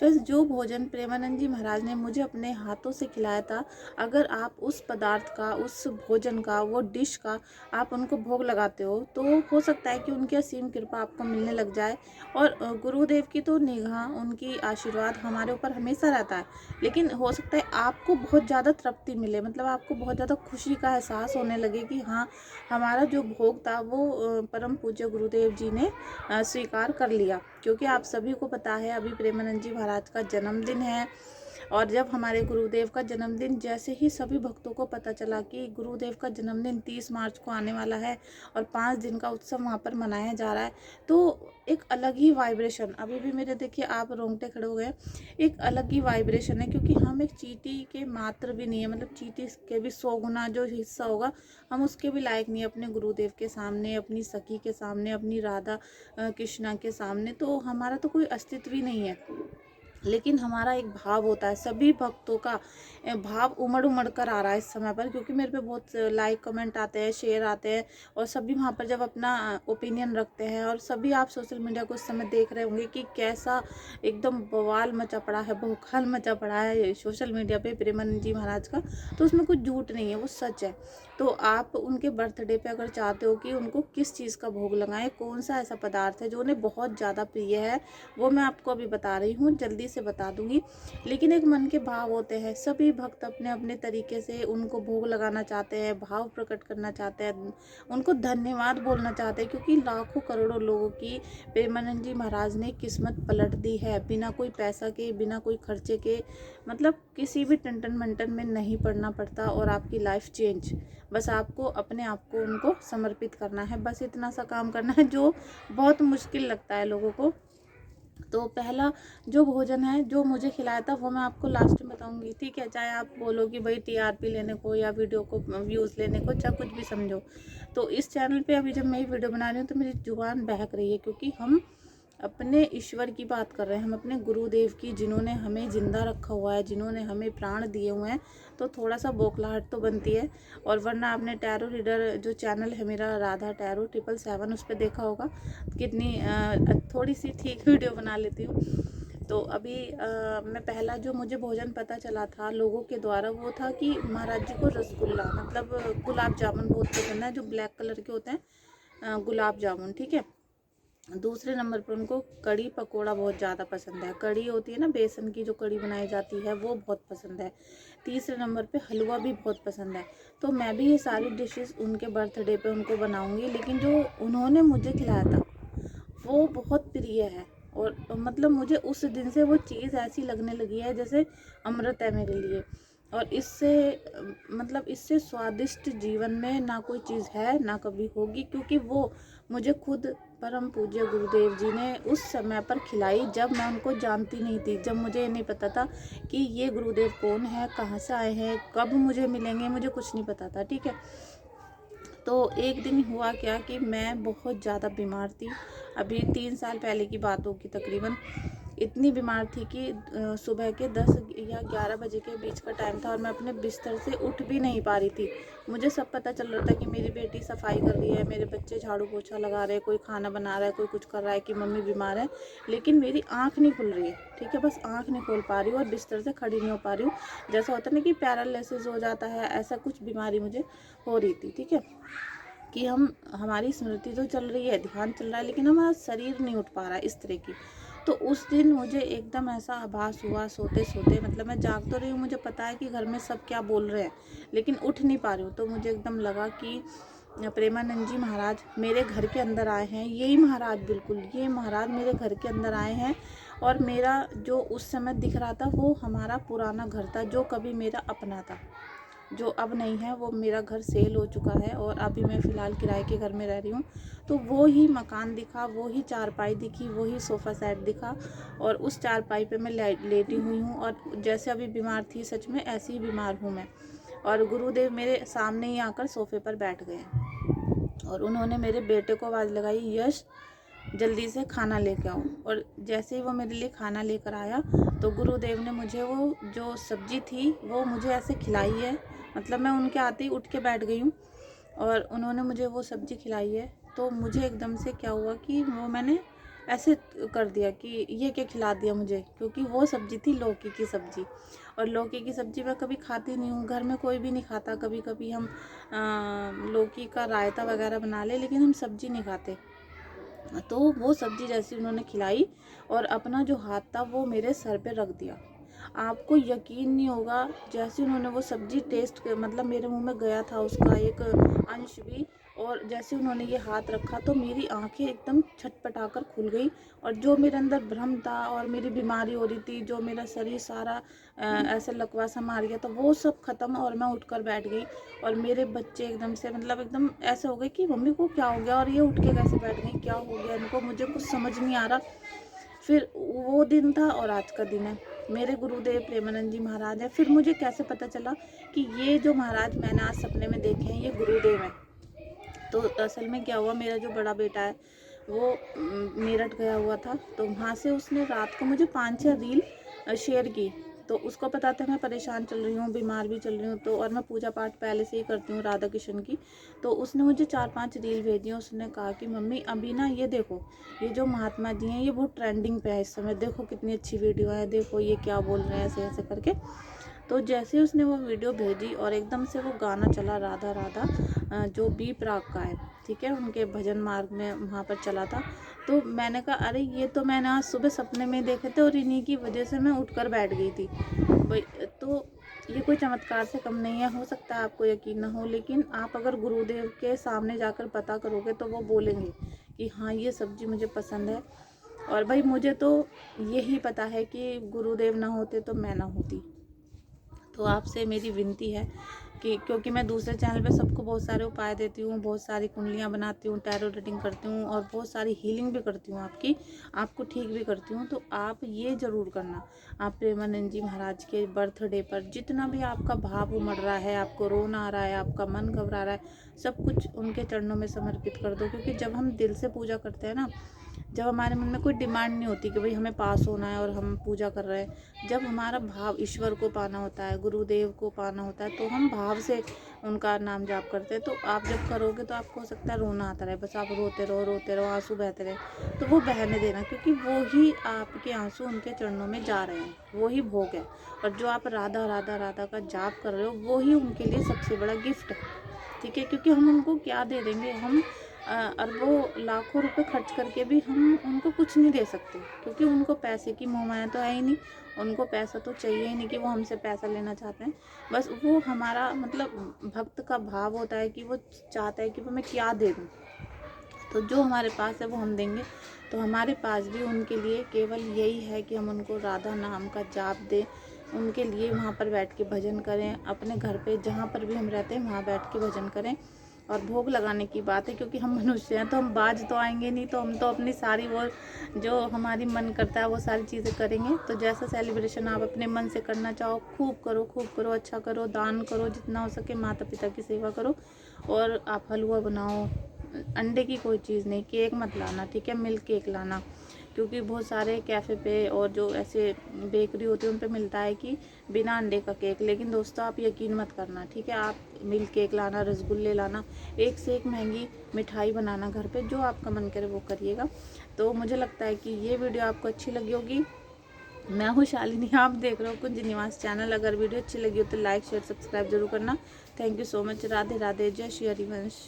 फिर जो भोजन प्रेमानंद जी महाराज ने मुझे अपने हाथों से खिलाया था, अगर आप उस पदार्थ का, उस भोजन का, वो डिश का आप उनको भोग लगाते हो तो हो सकता है कि उनकी असीम कृपा आपको मिलने लग जाए। और गुरुदेव की तो निगाह, उनकी आशीर्वाद हमारे ऊपर हमेशा रहता है, लेकिन हो सकता है आपको बहुत ज़्यादा तृप्ति मिले, मतलब आपको बहुत ज़्यादा खुशी का एहसास होने लगे कि हाँ, हमारा जो भोग था वो परम पूज्य गुरुदेव जी ने स्वीकार कर लिया। क्योंकि आप सभी को पता है अभी प्रेमानंद जी महाराज का जन्मदिन है, और जब हमारे गुरुदेव का जन्मदिन, जैसे ही सभी भक्तों को पता चला कि गुरुदेव का जन्मदिन 30 मार्च को आने वाला है और 5 दिन का उत्सव वहाँ पर मनाया जा रहा है, तो एक अलग ही वाइब्रेशन, अभी भी मेरे देखिए आप रोंगटे खड़े हो गए, एक अलग ही वाइब्रेशन है। क्योंकि हम एक चींटी के मात्र भी नहीं है, मतलब चींटी के भी 100 गुना जो हिस्सा होगा, हम उसके भी लायक नहीं है अपने गुरुदेव के सामने, अपनी सखी के सामने, अपनी राधा कृष्णा के सामने। तो हमारा तो कोई अस्तित्व ही नहीं है, लेकिन हमारा एक भाव होता है, सभी भक्तों का भाव उमड़ उमड़ कर आ रहा है इस समय पर। क्योंकि मेरे पे बहुत लाइक कमेंट आते हैं, शेयर आते हैं, और सभी वहाँ पर जब अपना ओपिनियन रखते हैं, और सभी आप सोशल मीडिया को इस समय देख रहे होंगे कि कैसा एकदम बवाल मचा पड़ा है, बवाल मचा पड़ा है सोशल मीडिया पे प्रेमानंद जी महाराज का। तो उसमें कुछ झूठ नहीं है, वो सच है। तो आप उनके बर्थडे पे अगर चाहते हो कि उनको किस चीज़ का भोग लगाएं, कौन सा ऐसा पदार्थ है जो उन्हें बहुत ज़्यादा प्रिय है, वो मैं आपको अभी बता रही हूँ, जल्दी से बता दूंगी। लेकिन एक मन के भाव होते हैं, सभी भक्त अपने अपने तरीके से उनको भोग लगाना चाहते हैं, भाव प्रकट करना चाहते हैं, उनको धन्यवाद बोलना चाहते हैं। क्योंकि लाखों करोड़ों लोगों की प्रेमानंद जी महाराज ने किस्मत पलट दी है, बिना कोई पैसा के, बिना कोई खर्चे के, मतलब किसी भी टंटन मंटन में नहीं पड़ना पड़ता, और आपकी लाइफ चेंज। बस आपको अपने आप को उनको समर्पित करना है, बस इतना सा काम करना है जो बहुत मुश्किल लगता है लोगों को। तो पहला जो भोजन है जो मुझे खिलाया था वो मैं आपको लास्ट में बताऊंगी, ठीक है। चाहे आप बोलो कि भाई टीआरपी लेने को या वीडियो को व्यूज़ लेने को, चाहे कुछ भी समझो। तो इस चैनल पे अभी जब मैं ये वीडियो बना रही हूँ तो मेरी जुबान बहक रही है, क्योंकि हम अपने ईश्वर की बात कर रहे हैं, हम अपने गुरुदेव की, जिन्होंने हमें ज़िंदा रखा हुआ है, जिन्होंने हमें प्राण दिए हुए हैं। तो थोड़ा सा बौखलाहट तो बनती है। और वरना आपने टैरो रीडर जो चैनल है मेरा, राधा टैरो 777, उस पर देखा होगा कितनी थोड़ी सी ठीक वीडियो बना लेती हूँ। तो अभी मैं पहला जो मुझे भोजन पता चला था लोगों के द्वारा, वो था कि महाराज जी को रसगुल्ला, मतलब गुलाब जामुन बहुत पसंद है, जो ब्लैक कलर के होते हैं, गुलाब जामुन, ठीक है। दूसरे नंबर पर उनको कड़ी पकोड़ा बहुत ज़्यादा पसंद है, कड़ी होती है ना बेसन की जो कड़ी बनाई जाती है, वो बहुत पसंद है। तीसरे नंबर पे हलवा भी बहुत पसंद है। तो मैं भी ये सारी डिशेस उनके बर्थडे पे उनको बनाऊंगी, लेकिन जो उन्होंने मुझे खिलाया था वो बहुत प्रिय है। और मतलब मुझे उस दिन से वो चीज़ ऐसी लगने लगी है जैसे अमृत है मेरे लिए। और इससे मतलब इससे स्वादिष्ट जीवन में ना कोई चीज़ है, ना कभी होगी। क्योंकि वो मुझे खुद परम पूज्य गुरुदेव जी ने उस समय पर खिलाई, जब मैं उनको जानती नहीं थी, जब मुझे ये नहीं पता था कि ये गुरुदेव कौन है, कहाँ से आए हैं, कब मुझे मिलेंगे, मुझे कुछ नहीं पता था, ठीक है। तो एक दिन हुआ क्या कि मैं बहुत ज़्यादा बीमार थी, अभी 3 साल पहले की बात होगी तकरीबन। इतनी बीमार थी कि सुबह के 10 या 11 बजे के बीच का टाइम था, और मैं अपने बिस्तर से उठ भी नहीं पा रही थी। मुझे सब पता चल रहा था कि मेरी बेटी सफाई कर रही है, मेरे बच्चे झाड़ू पोछा लगा रहे हैं, कोई खाना बना रहा है, कोई कुछ कर रहा है, कि मम्मी बीमार है। लेकिन मेरी आँख नहीं खुल रही है, ठीक है, बस आँख नहीं खोल पा रही हूँ, और बिस्तर से खड़ी नहीं हो पा रही हूँ। जैसा होता है ना कि पैरालिसिस हो जाता है, ऐसा कुछ बीमारी मुझे हो रही थी, ठीक है। कि हमारी स्मृति तो चल रही है, ध्यान चल रहा है, लेकिन हमारा शरीर नहीं उठ पा रहा है, इस तरह की। तो उस दिन मुझे एकदम ऐसा आभास हुआ सोते सोते, मतलब मैं जाग तो रही हूँ, मुझे पता है कि घर में सब क्या बोल रहे हैं, लेकिन उठ नहीं पा रही हूँ। तो मुझे एकदम लगा कि प्रेमानंद जी महाराज मेरे घर के अंदर आए हैं, यही महाराज, बिल्कुल ये महाराज मेरे घर के अंदर आए हैं। और मेरा जो उस समय दिख रहा था वो हमारा पुराना घर था, जो कभी मेरा अपना था, जो अब नहीं है। वो मेरा घर सेल हो चुका है, और अभी मैं फ़िलहाल किराए के घर में रह रही हूँ। तो वो ही मकान दिखा, वो ही चारपाई दिखी, वो ही सोफ़ा सेट दिखा, और उस चारपाई पे मैं लेटी हुई हूँ, और जैसे अभी बीमार थी सच में ऐसी ही बीमार हूँ मैं। और गुरुदेव मेरे सामने ही आकर सोफ़े पर बैठ गए, और उन्होंने मेरे बेटे को आवाज़ लगाई, यश जल्दी से खाना लेके आओ। और जैसे ही वो मेरे लिए खाना लेकर आया, तो गुरुदेव ने मुझे वो जो सब्जी थी वो मुझे ऐसे खिलाई है, मतलब मैं उनके आते ही उठ के बैठ गई हूँ, और उन्होंने मुझे वो सब्जी खिलाई है। तो मुझे एकदम से क्या हुआ कि वो मैंने ऐसे कर दिया कि ये क्या खिला दिया मुझे, क्योंकि वो सब्ज़ी थी लौकी की सब्ज़ी, और लौकी की सब्ज़ी मैं कभी खाती नहीं हूँ, घर में कोई भी नहीं खाता। कभी कभी हम लौकी का रायता वगैरह बना ले, लेकिन हम सब्ज़ी नहीं खाते। तो वो सब्ज़ी जैसी उन्होंने खिलाई और अपना जो हाथ था वो मेरे सर पे रख दिया। आपको यकीन नहीं होगा, जैसे उन्होंने वो सब्ज़ी टेस्ट मतलब मेरे मुंह में गया था उसका एक अंश भी, और जैसे उन्होंने ये हाथ रखा तो मेरी आंखें एकदम छटपटाकर खुल गई, और जो मेरे अंदर भ्रम था और मेरी बीमारी हो रही थी, जो मेरा शरीर सारा ऐसे लकवा सा मार गया, तो वो सब ख़त्म और मैं उठकर बैठ गई। और मेरे बच्चे एकदम से मतलब एकदम ऐसे हो गए कि मम्मी को क्या हो गया और ये उठ के कैसे बैठ गई, क्या हो गया इनको, मुझे कुछ समझ नहीं आ रहा। फिर वो दिन था और आज का दिन है, मेरे गुरुदेव प्रेमानंद जी महाराज हैं। फिर मुझे कैसे पता चला कि ये जो महाराज मैंने आज सपने में देखे हैं ये गुरुदेव हैं। तो असल में क्या हुआ, मेरा जो बड़ा बेटा है वो मेरठ गया हुआ था, तो वहाँ से उसने रात को मुझे 5-6 रील शेयर की। तो उसको पता था मैं परेशान चल रही हूँ, बीमार भी चल रही हूँ, तो और मैं पूजा पाठ पहले से ही करती हूँ राधा कृष्ण की। तो उसने मुझे 4-5 रील भेजी। उसने कहा कि मम्मी अभी ना ये देखो, ये जो महात्मा जी हैं ये बहुत ट्रेंडिंग पे है इस समय, देखो कितनी अच्छी वीडियो है, देखो ये क्या बोल रहे हैं ऐसे ऐसे करके। तो जैसे ही उसने वो वीडियो भेजी और एकदम से वो गाना चला राधा राधा, जो बी प्राक का है, ठीक है, उनके भजन मार्ग में वहाँ पर चला था। तो मैंने कहा अरे ये तो मैंने आज सुबह सपने में देखे थे और इन्हीं की वजह से मैं उठकर बैठ गई थी भाई। तो ये कोई चमत्कार से कम नहीं है, हो सकता है आपको यकीन ना हो, लेकिन आप अगर गुरुदेव के सामने जाकर पता करोगे तो वो बोलेंगे कि हाँ ये सब्जी मुझे पसंद है। और भाई मुझे तो यही पता है कि गुरुदेव ना होते तो मैं ना होती। तो आपसे मेरी विनती है कि क्योंकि मैं दूसरे चैनल पे सबको बहुत सारे उपाय देती हूँ, बहुत सारी कुंडलियाँ बनाती हूँ, टैरो रीडिंग करती हूँ और बहुत सारी हीलिंग भी करती हूँ आपको ठीक भी करती हूँ। तो आप ये ज़रूर करना, आप प्रेमानंद जी महाराज के बर्थडे पर जितना भी आपका भाव उमड़ रहा है, आपको रोना आ रहा है, आपका मन घबरा रहा है, सब कुछ उनके चरणों में समर्पित कर दो। क्योंकि जब हम दिल से पूजा करते हैं ना, जब हमारे मन में कोई डिमांड नहीं होती कि भाई हमें पास होना है और हम पूजा कर रहे हैं, जब हमारा भाव ईश्वर को पाना होता है, गुरुदेव को पाना होता है, तो हम भाव से उनका नाम जाप करते हैं। तो आप जब करोगे तो आपको हो सकता है रोना आता रहे, बस आप रोते रहो, आंसू बहते रहे, तो वो बहने देना, क्योंकि वो ही आपके आंसू उनके चरणों में जा रहे हैं, वो ही भोग है। और जो आप राधा राधा राधा का जाप कर रहे हो वो ही उनके लिए सबसे बड़ा गिफ्ट है, ठीक है। क्योंकि हम उनको क्या दे देंगे, हम अरबों लाखों रुपए खर्च करके भी हम उनको कुछ नहीं दे सकते, क्योंकि उनको पैसे की मोह माया तो है ही नहीं, उनको पैसा तो चाहिए ही नहीं कि वो हमसे पैसा लेना चाहते हैं। बस वो हमारा मतलब भक्त का भाव होता है कि वो चाहता है कि वो मैं क्या दे दूँ, तो जो हमारे पास है वो हम देंगे। तो हमारे पास भी उनके लिए केवल यही है कि हम उनको राधा नाम का जाप दें, उनके लिए वहाँ पर बैठ के भजन करें, अपने घर पे जहाँ पर भी हम रहते हैं वहाँ बैठ के भजन करें। और भोग लगाने की बात है, क्योंकि हम मनुष्य हैं तो हम बाज तो आएंगे नहीं, तो हम तो अपनी सारी वो जो हमारी मन करता है वो सारी चीज़ें करेंगे। तो जैसा सेलिब्रेशन आप अपने मन से करना चाहो खूब करो, अच्छा करो, दान करो, जितना हो सके माता पिता की सेवा करो। और आप हलवा बनाओ, अंडे की कोई चीज़ नहीं, केक मत लाना, ठीक है, मिल्क केक लाना, क्योंकि बहुत सारे कैफ़े पे और जो ऐसे बेकरी होती है उन पे मिलता है कि बिना अंडे का केक। लेकिन दोस्तों आप यकीन मत करना, ठीक है, आप मिल्क केक लाना, रसगुल्ले लाना, एक से एक महंगी मिठाई बनाना घर पे, जो आपका मन करे वो करिएगा। तो मुझे लगता है कि ये वीडियो आपको अच्छी लगी होगी। मैं हूँ शालिनी, आप देख रहे हो कुंज निवास चैनल। अगर वीडियो अच्छी लगी हो तो लाइक शेयर सब्सक्राइब जरूर करना। Thank you so much. Radhe Radhe, जय श्री हरिवंश।